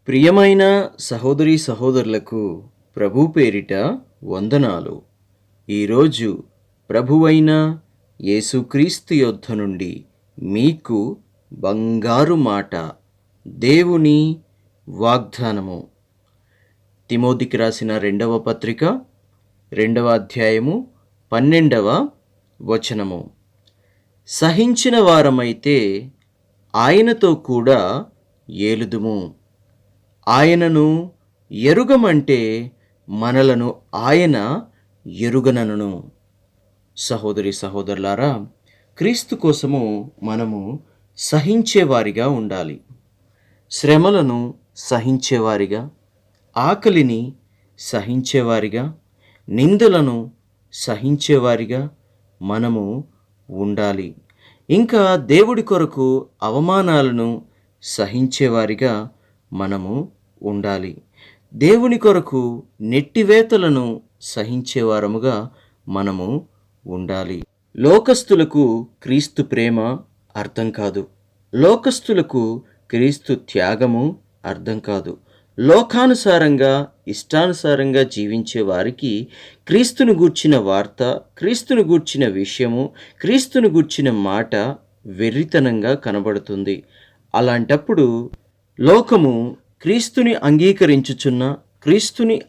ప్రియమైన సహోదరీ సహోదరులకు ప్రభు పేరిట వందనాలు. ఈరోజు ప్రభువైన యేసుక్రీస్తు యొద్ద నుండి మీకు బంగారు మాట, దేవుని వాగ్దానము. తిమోతికి రాసిన 2వ పత్రిక 2వ అధ్యాయము 12వ వచనము. సహించిన వారమైతే ఆయనతో కూడా ఏలుదుము. ఆయనను ఎరుగమంటే మనలను ఆయన ఎరుగనను. సహోదరి సహోదరులారా, క్రీస్తు కోసము మనము సహించేవారిగా ఉండాలి. శ్రమలను సహించేవారిగా, ఆకలిని సహించేవారిగా, నిందలను సహించేవారిగా మనము ఉండాలి. ఇంకా దేవుడి కొరకు అవమానాలను సహించేవారిగా మనము ఉండాలి. దేవుని కొరకు నెట్టివేతలను సహించేవారముగా మనము ఉండాలి. లోకస్తులకు క్రీస్తు ప్రేమ అర్థం కాదు. లోకస్తులకు క్రీస్తు త్యాగము అర్థం కాదు. లోకానుసారంగా, ఇష్టానుసారంగా జీవించే వారికి క్రీస్తును గూర్చిన వార్త, క్రీస్తును గూర్చిన విషయము, క్రీస్తును గూర్చిన మాట వెర్రితనంగా కనబడుతుంది. అలాంటప్పుడు లోకము క్రీస్తుని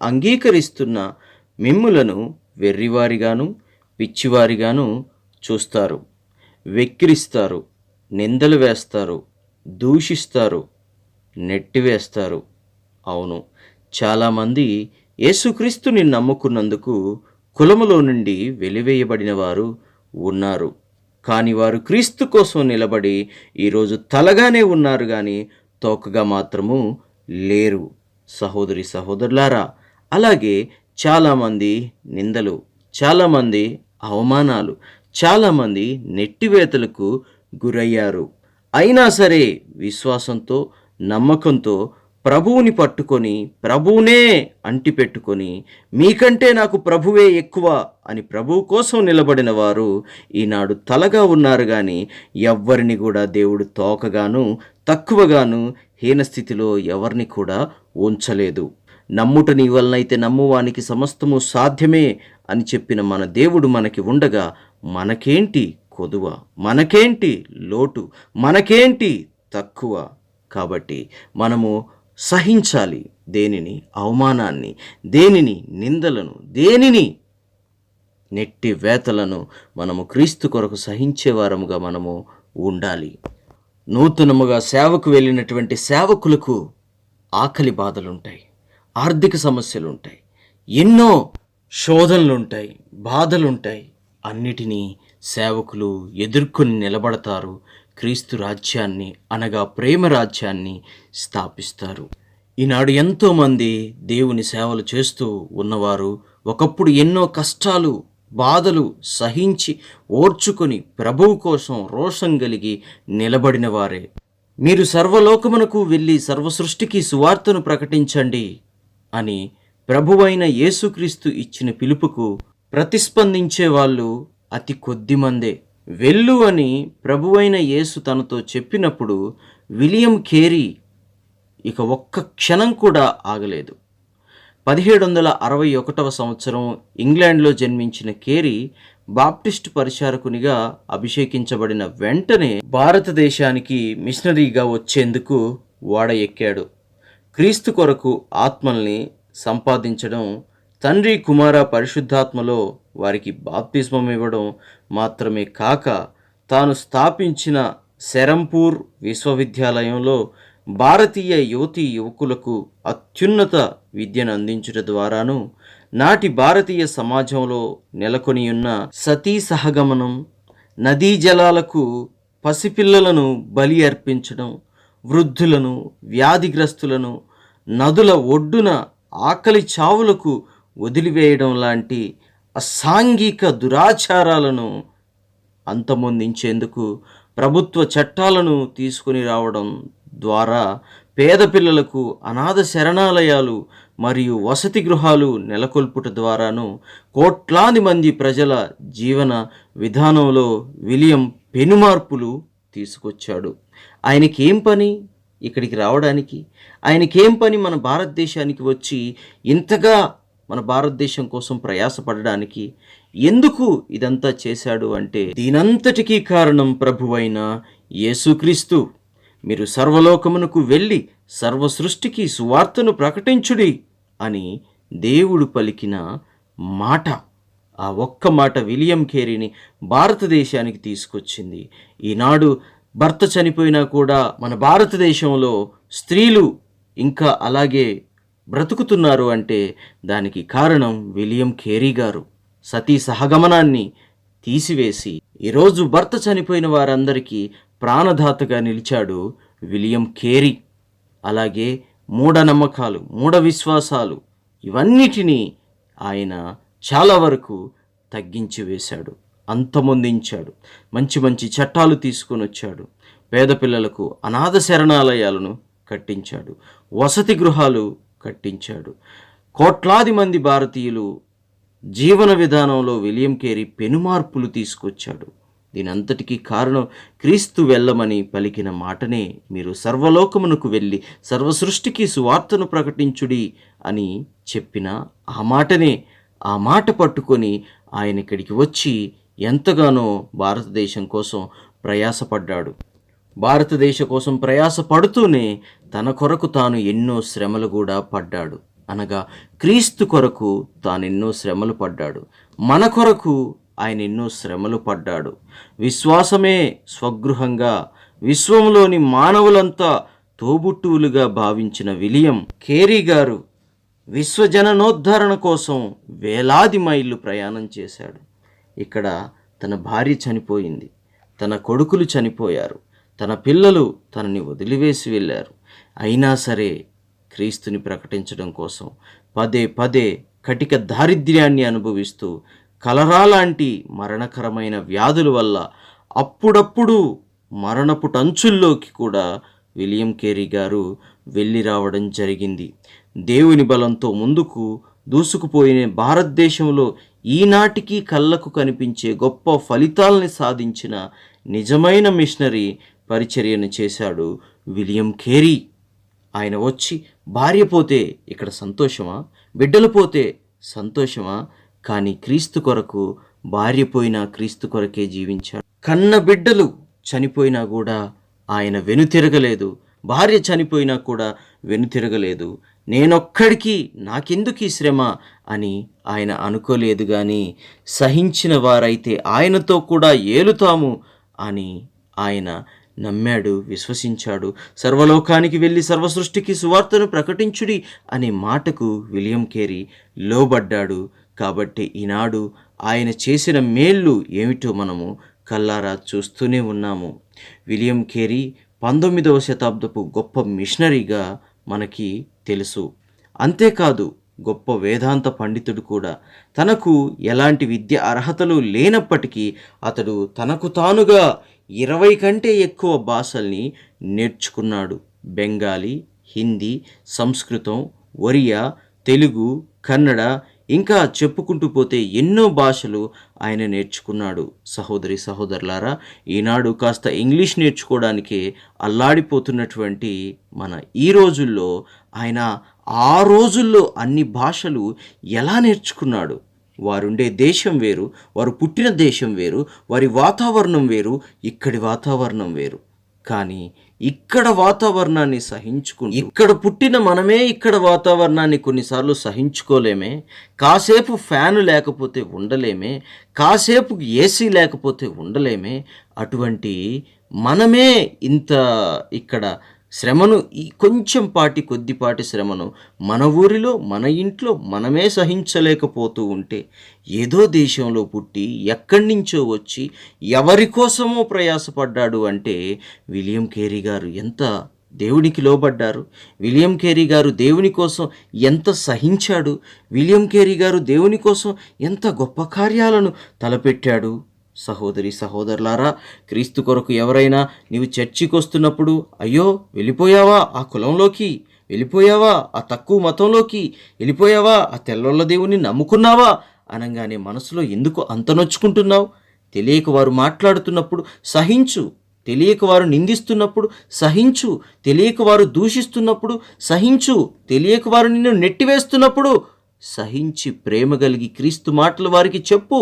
అంగీకరిస్తున్న మిమ్ములను వెర్రివారిగాను, పిచ్చివారిగాను చూస్తారు. వెక్కిరిస్తారు, నిందలు వేస్తారు, దూషిస్తారు, నెట్టివేస్తారు. అవును, చాలామంది యేసుక్రీస్తుని నమ్ముకున్నందుకు కులములో నుండి వెలివేయబడిన వారు ఉన్నారు. కానీ వారు క్రీస్తు కోసం నిలబడి ఈరోజు తలగానే ఉన్నారు, కానీ తోకగా మాత్రము లేరు. సహోదరి సహోదరులారా, అలాగే చాలామంది నిందలు, చాలామంది అవమానాలు, చాలామంది నెట్టివేతలకు గురయ్యారు. అయినా సరే విశ్వాసంతో, నమ్మకంతో ప్రభువుని పట్టుకొని, ప్రభువునే అంటిపెట్టుకొని, మీకంటే నాకు ప్రభువే ఎక్కువ అని ప్రభువు కోసం నిలబడిన వారు ఈనాడు తలగా ఉన్నారు. కానీ ఎవ్వరిని కూడా దేవుడు తోకగాను, తక్కువగాను, హీనస్థితిలో ఎవరిని కూడా ఉంచలేదు. నమ్ముట నీ వలనైతే నమ్మువానికి సమస్తము సాధ్యమే అని చెప్పిన మన దేవుడు మనకి ఉండగా మనకేంటి కొదువ, మనకేంటి లోటు, మనకేంటి తక్కువ? కాబట్టి మనము సహించాలి. దేనిని? అవమానాన్ని, దేనిని? నిందలను, దేనిని? నెట్టి వేతలను మనము క్రీస్తు కొరకు సహించేవారముగా మనము ఉండాలి. నూతనముగా సేవకు వెళ్ళినటువంటి సేవకులకు ఆకలి బాధలుంటాయి, ఆర్థిక సమస్యలుంటాయి, ఎన్నో శోధనలుంటాయి, బాధలుంటాయి. అన్నిటినీ సేవకులు ఎదుర్కొని నిలబడతారు. క్రీస్తు రాజ్యాన్ని, అనగా ప్రేమ రాజ్యాన్ని స్థాపిస్తారు. ఈనాడు ఎంతోమంది దేవుని సేవలు చేస్తూ ఉన్నవారు ఒకప్పుడు ఎన్నో కష్టాలు, బాధలు సహించి ఓర్చుకొని ప్రభువు కోసం రోషం కలిగి నిలబడిన వారే. మీరు సర్వలోకమునకు వెళ్ళి సర్వసృష్టికి సువార్తను ప్రకటించండి అని ప్రభువైన యేసుక్రీస్తు ఇచ్చిన పిలుపుకు ప్రతిస్పందించే వాళ్ళు అతి కొద్ది మందే. వెళ్ళు అని ప్రభువైన యేసు తనతో చెప్పినప్పుడు విలియం కేరీ ఇక ఒక్క క్షణం కూడా ఆగలేదు. 1761వ సంవత్సరం ఇంగ్లాండ్లో జన్మించిన కేరీ బాప్టిస్టు పరిచారకునిగా అభిషేకించబడిన వెంటనే భారతదేశానికి మిషనరీగా వచ్చేందుకు ఓడ ఎక్కాడు. క్రీస్తు కొరకు ఆత్మల్ని సంపాదించడం, తండ్రి, కుమార, పరిశుద్ధాత్మలో వారికి బాప్తిస్మం ఇవ్వడం మాత్రమే కాక, తాను స్థాపించిన సెరంపూర్ విశ్వవిద్యాలయంలో భారతీయ యువతీ యువకులకు అత్యున్నత విద్యను అందించుట ద్వారాను, నాటి భారతీయ సమాజంలో నెలకొనియున్న సతీ సహగమనం, నదీ జలాలకు పసిపిల్లలను బలి అర్పించడం, వృద్ధులను, వ్యాధిగ్రస్తులను నదుల ఒడ్డున ఆకలి చావులకు వదిలివేయడం లాంటి అసాంఘిక దురాచారాలను అంతమొందించేందుకు ప్రభుత్వ చట్టాలను తీసుకుని రావడం ద్వారా పేద పిల్లలకు అనాథ శరణాలయాలు మరియు వసతి గృహాలు నెలకొల్పుట ద్వారాను కోట్లాది మంది ప్రజల జీవన విధానంలో విలియం పెనుమార్పులు తీసుకొచ్చాడు. ఆయనకి ఏం పని? ఇక్కడికి రావడానికి? ఆయనకేం పని మన భారతదేశానికి వచ్చి ఇంతగా మన భారతదేశం కోసం ప్రయాసపడడానికి? ఎందుకు ఇదంతా చేశాడు అంటే, దీనంతటికీ కారణం ప్రభువైన యేసుక్రీస్తు. మీరు సర్వలోకమునకు వెళ్ళి సర్వ సృష్టికి సువార్తను ప్రకటించుడి అని దేవుడు పలికిన మాట. ఆ ఒక్క మాట విలియం కేరీని భారతదేశానికి తీసుకొచ్చింది. ఈనాడు భర్త చనిపోయినా కూడా మన భారతదేశంలో స్త్రీలు ఇంకా అలాగే బ్రతుకుతున్నారు అంటే దానికి కారణం విలియం కేరీ గారు. సతీ సహగమనాన్ని తీసివేసి ఈరోజు భర్త చనిపోయిన వారందరికీ ప్రాణదాతగా నిలిచాడు విలియం కేరీ. అలాగే మూఢనమ్మకాలు, మూఢ విశ్వాసాలు ఇవన్నిటినీ ఆయన చాలా వరకు తగ్గించి వేశాడు, అంతమొందించాడు. మంచి మంచి చట్టాలు తీసుకొని వచ్చాడు. పేద పిల్లలకు అనాథ శరణాలయాలను కట్టించాడు, వసతి గృహాలు కట్టించాడు. కోట్లాది మంది భారతీయులు జీవన విధానంలో విలియం కేరీ పెనుమార్పులు తీసుకొచ్చాడు. దీనంతటికీ కారణం క్రీస్తు వెళ్ళమని పలికిన మాటనే. మీరు సర్వలోకమునకు వెళ్ళి సర్వ సృష్టికి సువార్తను ప్రకటించుడి అని చెప్పిన ఆ మాటనే. ఆ మాట పట్టుకొని ఆయన ఇక్కడికి వచ్చి ఎంతగానో భారతదేశం కోసం ప్రయాసపడ్డాడు. భారతదేశ కోసం ప్రయాసపడుతూనే తన కొరకు తాను ఎన్నో శ్రమలు కూడా పడ్డాడు. అనగా క్రీస్తు కొరకు తానెన్నో శ్రమలు పడ్డాడు. మన కొరకు ఆయన ఎన్నో శ్రమలు పడ్డాడు. విశ్వాసమే స్వగృహంగా విశ్వంలోని మానవులంతా తోబుట్టువులుగా భావించిన విలియం కేరీ గారు విశ్వజననోద్ధరణ కోసం వేలాది మైళ్ళు ప్రయాణం చేశాడు. ఇక్కడ తన భార్య చనిపోయింది, తన కొడుకులు చనిపోయారు, తన పిల్లలు తనని వదిలివేసి వెళ్ళారు. అయినా సరే క్రీస్తుని ప్రకటించడం కోసం పదే పదే కటిక దారిద్ర్యాన్ని అనుభవిస్తూ కలరా లాంటి మరణకరమైన వ్యాధుల వల్ల అప్పుడప్పుడు మరణపు టంచుల్లోకి కూడా విలియం కేరీ గారు వెళ్ళి రావడం జరిగింది. దేవుని బలంతో ముందుకు దూసుకుపోయిన భారతదేశంలో ఈనాటికి కళ్ళకు కనిపించే గొప్ప ఫలితాలని సాధించిన నిజమైన మిషనరీ పరిచర్యను చేశాడు విలియం కేరీ. ఆయన వచ్చి భార్య పోతే ఇక్కడ సంతోషమా, బిడ్డలు పోతే సంతోషమా? కానీ క్రీస్తు కొరకు భార్య పోయినా క్రీస్తు కొరకే జీవించాడు. కన్న బిడ్డలు చనిపోయినా కూడా ఆయన వెనుతిరగలేదు. భార్య చనిపోయినా కూడా వెనుతిరగలేదు. నేనొక్కడికి నాకెందుకు ఈ శ్రమ అని ఆయన అనుకోలేదు. కానీ సహించిన వారైతే ఆయనతో కూడా ఏలుతాము అని ఆయన నమ్మాడు, విశ్వసించాడు. సర్వలోకానికి వెళ్ళి సర్వసృష్టికి సువార్తను ప్రకటించుడి అనే మాటకు విలియం కేరీ లోబడ్డాడు. కాబట్టి ఈనాడు ఆయన చేసిన మేళ్ళు ఏమిటో మనము కల్లారా చూస్తూనే ఉన్నాము. విలియం కేరీ 19వ శతాబ్దపు గొప్ప మిషనరీగా మనకి తెలుసు. అంతేకాదు గొప్ప వేదాంత పండితుడు కూడా. తనకు ఎలాంటి విద్య అర్హతలు లేనప్పటికీ అతడు తనకు తానుగా 20 కంటే ఎక్కువ భాషల్ని నేర్చుకున్నాడు. బెంగాలీ, హిందీ, సంస్కృతం, ఒరియా, తెలుగు, కన్నడ, ఇంకా చెప్పుకుంటూ పోతే ఎన్నో భాషలు ఆయన నేర్చుకున్నాడు. సహోదరి సహోదరులారా, ఈనాడు కాస్త ఇంగ్లీష్ నేర్చుకోవడానికే అల్లాడిపోతున్నటువంటి మన ఈ రోజుల్లో ఆయన ఆ రోజుల్లో అన్ని భాషలు ఎలా నేర్చుకున్నాడు? వారుండే దేశం వేరు, వారు పుట్టిన దేశం వేరు, వారి వాతావరణం వేరు, ఇక్కడి వాతావరణం వేరు. కానీ ఇక్కడ వాతావరణాన్ని సహించుకుంటూ, ఇక్కడ పుట్టిన మనమే ఇక్కడ వాతావరణాన్ని కొన్నిసార్లు సహించుకోలేమే. కాసేపు ఫ్యాను లేకపోతే ఉండలేమే, కాసేపు ఏసీ లేకపోతే ఉండలేమే. అటువంటి మనమే ఇంత ఇక్కడ శ్రమను, ఈ కొంచెం కొద్దిపాటి శ్రమను మన ఊరిలో మన ఇంట్లో మనమే సహించలేకపోతూ ఉంటే, ఏదో దేశంలో పుట్టి ఎక్కడి నుంచో వచ్చి ఎవరి కోసమో ప్రయాసపడ్డాడు అంటే విలియం కేరీ గారు ఎంత దేవునికి లోబడ్డారు. విలియం కేరీ గారు దేవుని కోసం ఎంత సహించాడు. విలియం కేరీ గారు దేవుని కోసం ఎంత గొప్ప కార్యాలను తలపెట్టాడు. సహోదరి సహోదరులారా, క్రీస్తు కొరకు ఎవరైనా నీవు చర్చికి వస్తున్నప్పుడు, అయ్యో వెళ్ళిపోయావా ఆ కులంలోకి, వెళ్ళిపోయావా ఆ తక్కువ మతంలోకి, వెళ్ళిపోయావా ఆ తెల్లోళ్ళ దేవుని నమ్ముకున్నావా అనగానే మనసులో ఎందుకు అంత నొచ్చుకుంటున్నావు? తెలియక వారు మాట్లాడుతున్నప్పుడు సహించు. తెలియక వారు నిందిస్తున్నప్పుడు సహించు, తెలియక వారు దూషిస్తున్నప్పుడు సహించు, తెలియక వారు నిన్ను నెట్టివేస్తున్నప్పుడు సహించి ప్రేమ కలిగి క్రీస్తు మాటలు వారికి చెప్పు.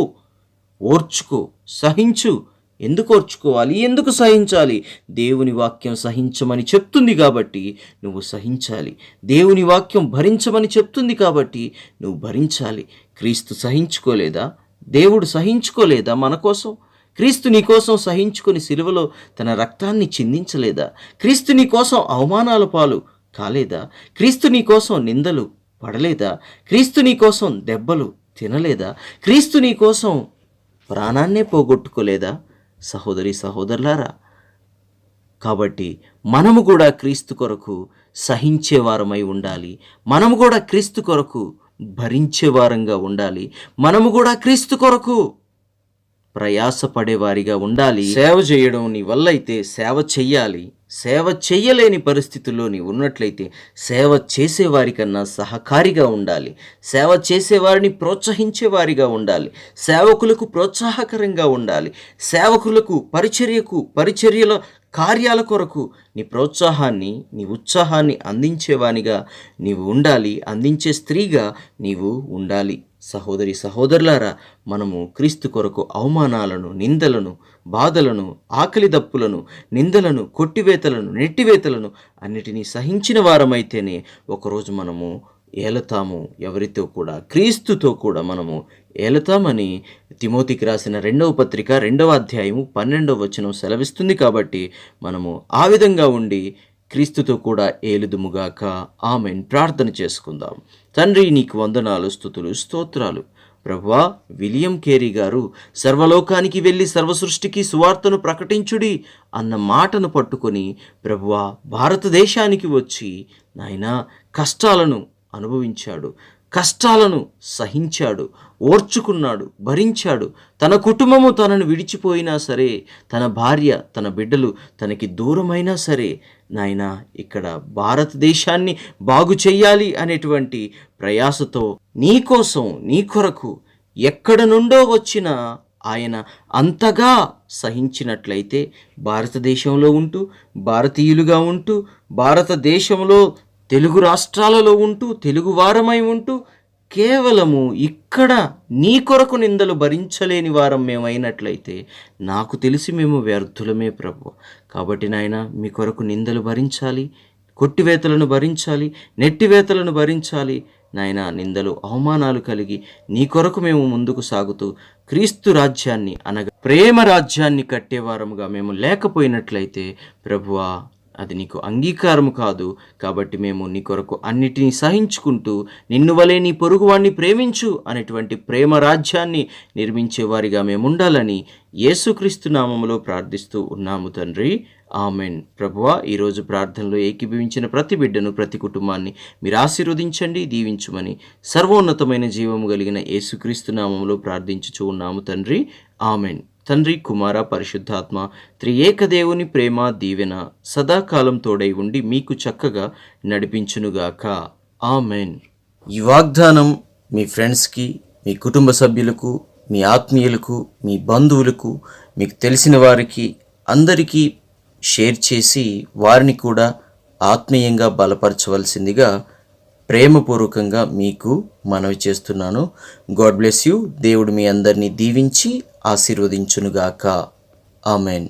ఓర్చుకో, సహించు. ఎందుకు ఓర్చుకోవాలి, ఎందుకు సహించాలి? దేవుని వాక్యం సహించమని చెప్తుంది కాబట్టి నువ్వు సహించాలి. దేవుని వాక్యం భరించమని చెప్తుంది కాబట్టి నువ్వు భరించాలి. క్రీస్తు సహించుకోలేదా? దేవుడు సహించుకోలేదా మన కోసం? క్రీస్తు నీ కోసం సహించుకొని సిలువలో తన రక్తాన్ని చిందించలేదా? క్రీస్తు నీ కోసం అవమానాల పాలు కాలేదా? క్రీస్తు నీ కోసం నిందలు పడలేదా? క్రీస్తు నీ కోసం దెబ్బలు తినలేదా? క్రీస్తు నీ కోసం ప్రాణాన్నే పోగొట్టుకోలేదా? సహోదరి సహోదరులారా, కాబట్టి మనము కూడా క్రీస్తు కొరకు సహించేవారమై ఉండాలి. మనము కూడా క్రీస్తు కొరకు భరించేవారంగా ఉండాలి. మనము కూడా క్రీస్తు కొరకు ప్రయాసపడేవారిగా ఉండాలి. సేవ చేయడం నీ వల్ల అయితే సేవ చెయ్యాలి. సేవ చెయ్యలేని పరిస్థితుల్లో నీవు ఉన్నట్లయితే సేవ చేసేవారికన్నా సహకారిగా ఉండాలి. సేవ చేసేవారిని ప్రోత్సహించేవారిగా ఉండాలి. సేవకులకు ప్రోత్సాహకరంగా ఉండాలి. సేవకులకు పరిచర్యల కార్యాల కొరకు నీ ప్రోత్సాహాన్ని, నీ ఉత్సాహాన్ని అందించేవానిగా నీవు ఉండాలి. అందించే స్త్రీగా నీవు ఉండాలి. సహోదరి సహోదరులారా, మనము క్రీస్తు కొరకు అవమానాలను, నిందలను, బాధలను, ఆకలి దప్పులను, నిందలను, కొట్టివేతలను, నెట్టివేతలను అన్నిటినీ సహించిన వారమైతేనే ఒకరోజు మనము ఏలతాము. ఎవరితో కూడా? క్రీస్తుతో కూడా మనము ఏలతామని తిమోతికి రాసిన 2వ పత్రిక 2వ అధ్యాయము 12వ వచనం సెలవిస్తుంది. కాబట్టి మనము ఆ విధంగా ఉండి క్రీస్తుతో కూడా ఏలుదుముగాక. ఆమెన్. ప్రార్థన చేసుకుందాం. తండ్రి, నీకు వందనాలు, స్తుతులు, స్తోత్రాలు. ప్రభువా, విలియం కేరీ గారు సర్వలోకానికి వెళ్ళి సర్వసృష్టికి సువార్తను ప్రకటించుడి అన్న మాటను పట్టుకొని ప్రభువా భారతదేశానికి వచ్చి నాయనా కష్టాలను అనుభవించాడు, కష్టాలను సహించాడు, ఓర్చుకున్నాడు, భరించాడు. తన కుటుంబము తనను విడిచిపోయినా సరే, తన భార్య, తన బిడ్డలు తనకి దూరమైనా సరే, నాయనా ఇక్కడ భారతదేశాన్ని బాగు చెయ్యాలి అనేటువంటి ప్రయాసతో నీ కోసం, నీ కొరకు ఎక్కడ నుండో వచ్చిన ఆయన అంతగా సహించినట్లయితే భారతదేశంలో ఉంటూ, భారతీయులుగా ఉంటూ, భారతదేశంలో తెలుగు రాష్ట్రాలలో ఉంటూ, తెలుగు వారమై ఉంటూ కేవలము ఇక్కడ నీ కొరకు నిందలు భరించలేని వారం మేమైనట్లయితే నాకు తెలిసి మేము వ్యర్థులమే ప్రభు. కాబట్టి నాయన, మీ కొరకు నిందలు భరించాలి, కొట్టివేతలను భరించాలి, నెట్టివేతలను భరించాలి నాయన. నిందలు, అవమానాలు కలిగి నీ కొరకు మేము ముందుకు సాగుతూ క్రీస్తు రాజ్యాన్ని అనగా ప్రేమ రాజ్యాన్ని కట్టేవారముగా మేము లేకపోయినట్లయితే ప్రభువా, అది నీకు అంగీకారము కాదు. కాబట్టి మేము నీ కొరకు అన్నిటినీ సహించుకుంటూ నిన్ను వలె నీ పొరుగువాణ్ణి ప్రేమించు అనేటువంటి ప్రేమ రాజ్యాన్ని నిర్మించేవారిగా మేము ఉండాలని యేసుక్రీస్తు నామములో ప్రార్థిస్తూ ఉన్నాము తండ్రి. ఆమెన్. ప్రభువా, ఈరోజు ప్రార్థనలో ఏకీభవించిన ప్రతి బిడ్డను, ప్రతి కుటుంబాన్ని మీరు ఆశీర్వదించండి, దీవించుమని సర్వోన్నతమైన జీవము కలిగిన యేసుక్రీస్తు నామములో ప్రార్థించుచూ ఉన్నాము తండ్రి. ఆమెన్. తండ్రి, కుమార, పరిశుద్ధాత్మ త్రియేక దేవుని ప్రేమ, దీవెన సదాకాలం తోడై ఉండి మీకు చక్కగా నడిపించునుగాక. ఆమెన్. ఈ వాగ్దానం మీ ఫ్రెండ్స్కి, మీ కుటుంబ సభ్యులకు, మీ ఆత్మీయులకు, మీ బంధువులకు, మీకు తెలిసిన వారికి అందరికీ షేర్ చేసి వారిని కూడా ఆత్మీయంగా బలపరచవలసిందిగా ప్రేమపూర్వకంగా మీకు మనవి చేస్తున్నాను. God bless you. దేవుడు మీ అందరినీ దీవించి ఆశీర్వదించునుగాక. ఆమెన్.